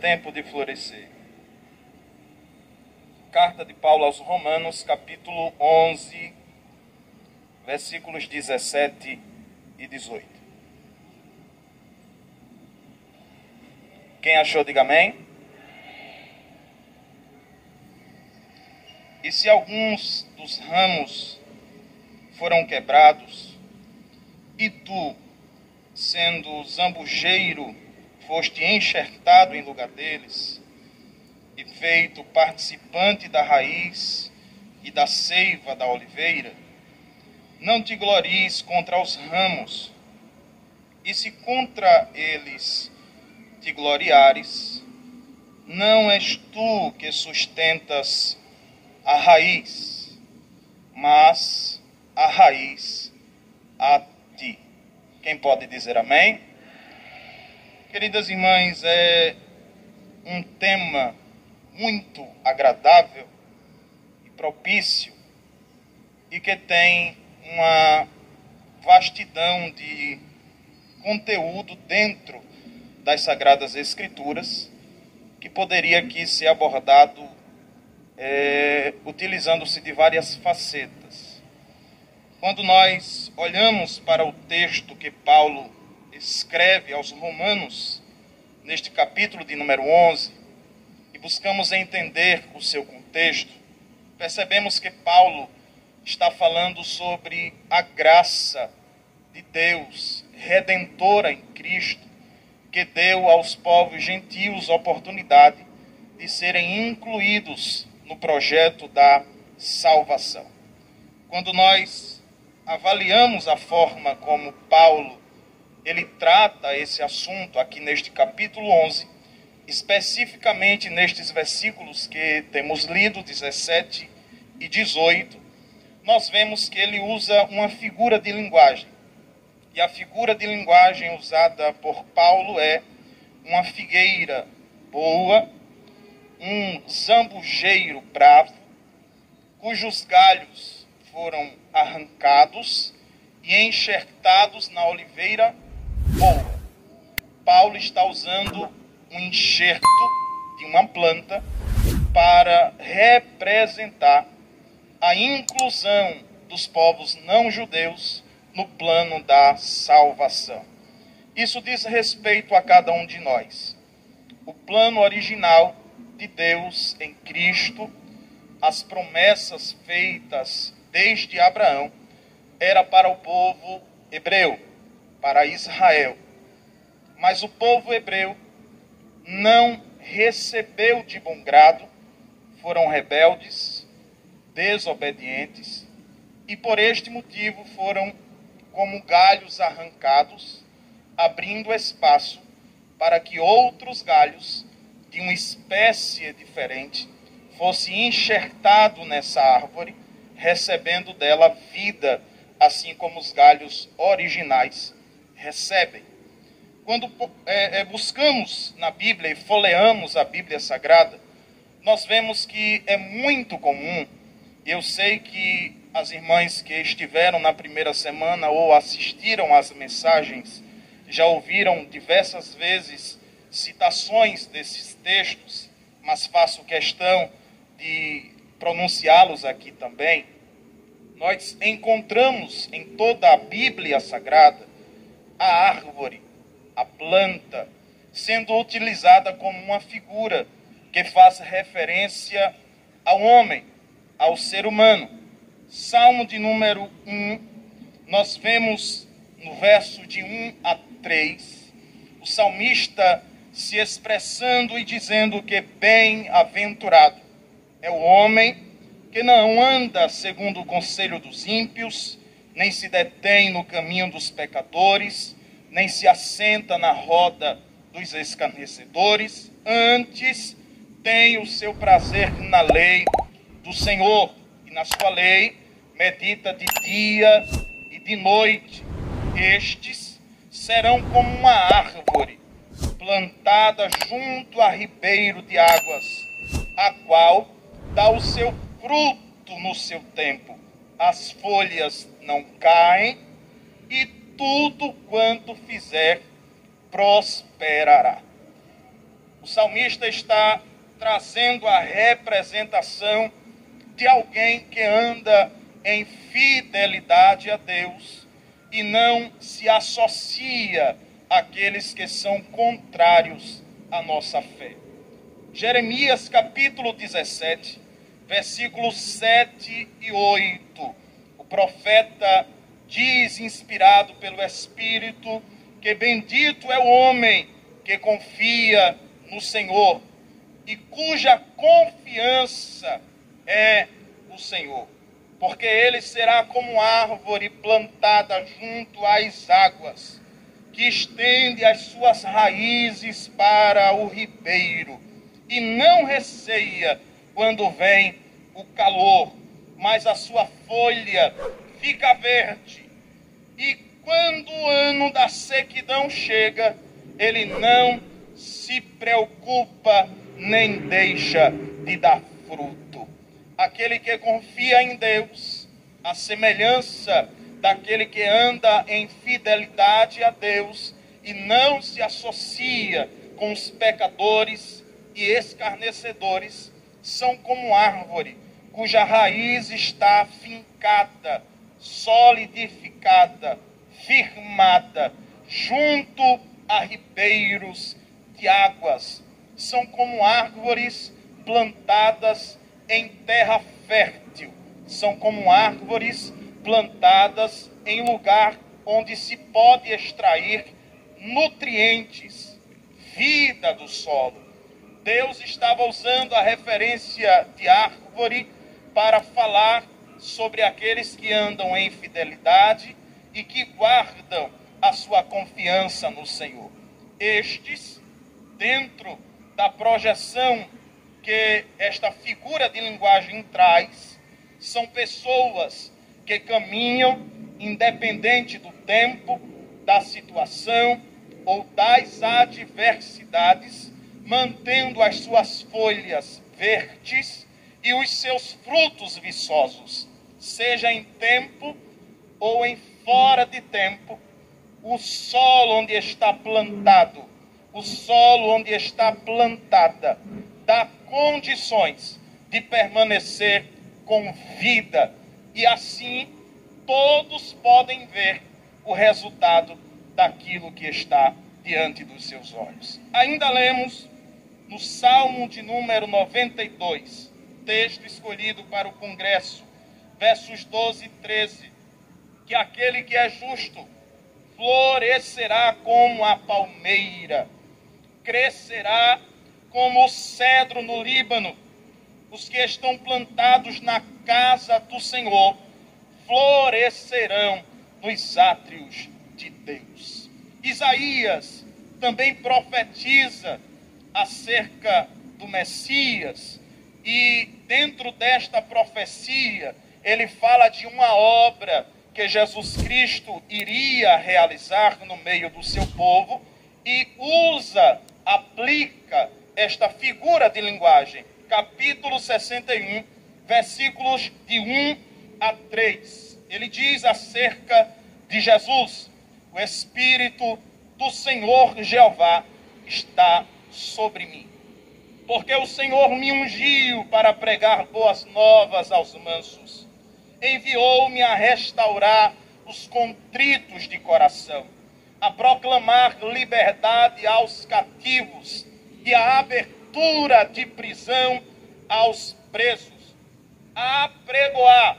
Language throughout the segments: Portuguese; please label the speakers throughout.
Speaker 1: tempo de florescer. Carta de Paulo aos Romanos, capítulo 11, versículos 17 e 18. Quem achou, diga amém. E se alguns dos ramos foram quebrados, e tu, sendo zambujeiro, foste enxertado em lugar deles, e feito participante da raiz e da seiva da oliveira, não te glories contra os ramos, e se contra eles te gloriares, não és tu que sustentas a raiz, mas a raiz a ti. Quem pode dizer amém? Queridas irmãs, é um tema muito agradável e propício e que tem uma vastidão de conteúdo dentro das Sagradas Escrituras que poderia aqui ser abordado utilizando-se de várias facetas. Quando nós olhamos para o texto que Paulo escreve aos Romanos, neste capítulo de número 11, e buscamos entender o seu contexto, percebemos que Paulo está falando sobre a graça de Deus, redentora em Cristo, que deu aos povos gentios a oportunidade de serem incluídos no projeto da salvação. Quando nós avaliamos a forma como Paulo ele trata esse assunto aqui neste capítulo 11, especificamente nestes versículos que temos lido, 17 e 18, nós vemos que ele usa uma figura de linguagem. E a figura de linguagem usada por Paulo é uma figueira boa, um zambujeiro bravo, cujos galhos foram arrancados e enxertados na oliveira boa. Paulo está usando um enxerto de uma planta para representar a inclusão dos povos não judeus no plano da salvação. Isso diz respeito a cada um de nós. O plano original de Deus em Cristo, as promessas feitas desde Abraão, era para o povo hebreu, para Israel. Mas o povo hebreu não recebeu de bom grado, foram rebeldes, desobedientes, e por este motivo foram como galhos arrancados, abrindo espaço para que outros galhos de uma espécie diferente fosse enxertado nessa árvore, recebendo dela vida, assim como os galhos originais recebem. Quando buscamos na Bíblia e folheamos a Bíblia Sagrada, nós vemos que é muito comum, e eu sei que as irmãs que estiveram na primeira semana ou assistiram às mensagens já ouviram diversas vezes citações desses textos, mas faço questão de pronunciá-los aqui também. Nós encontramos em toda a Bíblia Sagrada a árvore, a planta, sendo utilizada como uma figura que faz referência ao homem, ao ser humano. Salmo de número 1, nós vemos no verso de 1 a 3, o salmista se expressando e dizendo que bem-aventurado é o homem que não anda segundo o conselho dos ímpios, nem se detém no caminho dos pecadores, nem se assenta na roda dos escarnecedores, antes tem o seu prazer na lei do Senhor, e na sua lei medita de dia e de noite. Estes serão como uma árvore plantada junto a ribeiro de águas, a qual dá o seu fruto no seu tempo. As folhas não caem e tudo quanto fizer prosperará. O salmista está trazendo a representação de alguém que anda em fidelidade a Deus e não se associa àqueles que são contrários à nossa fé. Jeremias capítulo 17, versículos 7 e 8. O profeta diz, inspirado pelo Espírito, que bendito é o homem que confia no Senhor e cuja confiança é o Senhor, porque ele será como árvore plantada junto às águas, que estende as suas raízes para o ribeiro, e não receia quando vem o calor, mas a sua folha fica verde. E quando o ano da sequidão chega, ele não se preocupa nem deixa de dar fruto. Aquele que confia em Deus, a semelhança daquele que anda em fidelidade a Deus e não se associa com os pecadores e escarnecedores, são como árvore cuja raiz está fincada, solidificada, firmada, junto a ribeiros de águas. São como árvores plantadas em terra fértil. São como árvores plantadas em lugar onde se pode extrair nutrientes, vida do solo. Deus estava usando a referência de árvore para falar sobre aqueles que andam em fidelidade e que guardam a sua confiança no Senhor. Estes, dentro da projeção que esta figura de linguagem traz, são pessoas que caminham independente do tempo, da situação ou das adversidades, mantendo as suas folhas verdes e os seus frutos viçosos, seja em tempo ou em fora de tempo. O solo onde está plantado, o solo onde está plantada, dá condições de permanecer com vida, e assim todos podem ver o resultado daquilo que está diante dos seus olhos. Ainda lemos no Salmo de número 92, texto escolhido para o congresso, versos 12 e 13, que aquele que é justo florescerá como a palmeira, crescerá como o cedro no Líbano. Os que estão plantados na casa do Senhor florescerão nos átrios de Deus. Isaías também profetiza acerca do Messias, e dentro desta profecia ele fala de uma obra que Jesus Cristo iria realizar no meio do seu povo, e aplica esta figura de linguagem. Capítulo 61, versículos de 1 a 3. Ele diz acerca de Jesus: o Espírito do Senhor Jeová está sobre mim, porque o Senhor me ungiu para pregar boas novas aos mansos. Enviou-me a restaurar os contritos de coração, a proclamar liberdade aos cativos e a abertura de prisão aos presos, a apregoar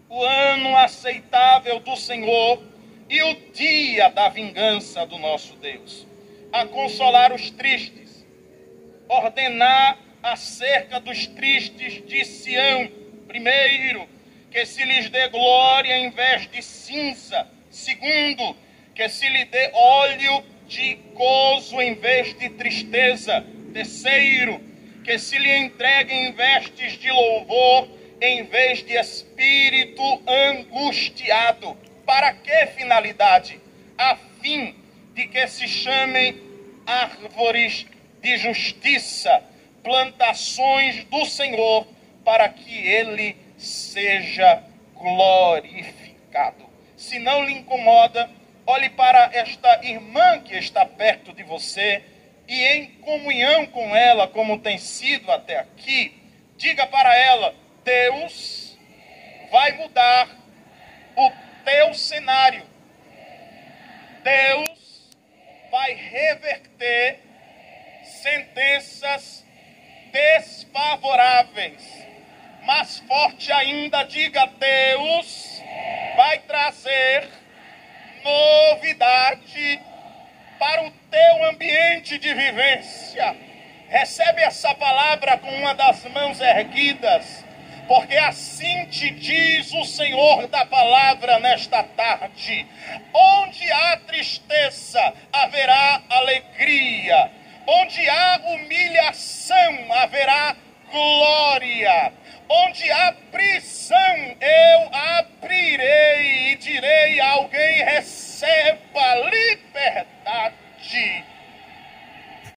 Speaker 1: o ano aceitável do Senhor e o dia da vingança do nosso Deus, a consolar os tristes, ordenar acerca dos tristes de Sião, primeiro, que se lhes dê glória em vez de cinza, segundo, que se lhe dê óleo de gozo em vez de tristeza, terceiro, que se lhe entreguem vestes de louvor em vez de espírito angustiado. Para que finalidade? A fim de que se chamem árvores de justiça, plantações do Senhor, para que ele seja glorificado. Se não lhe incomoda, olhe para esta irmã que está perto de você e em comunhão com ela, como tem sido até aqui, diga para ela: Deus vai mudar o teu cenário. Deus vai reverter sentenças desfavoráveis. Mais forte ainda, diga: Deus vai trazer novidade para o teu ambiente de vivência. Recebe essa palavra com uma das mãos erguidas, porque assim te diz o Senhor da palavra nesta tarde: onde há tristeza, haverá alegria.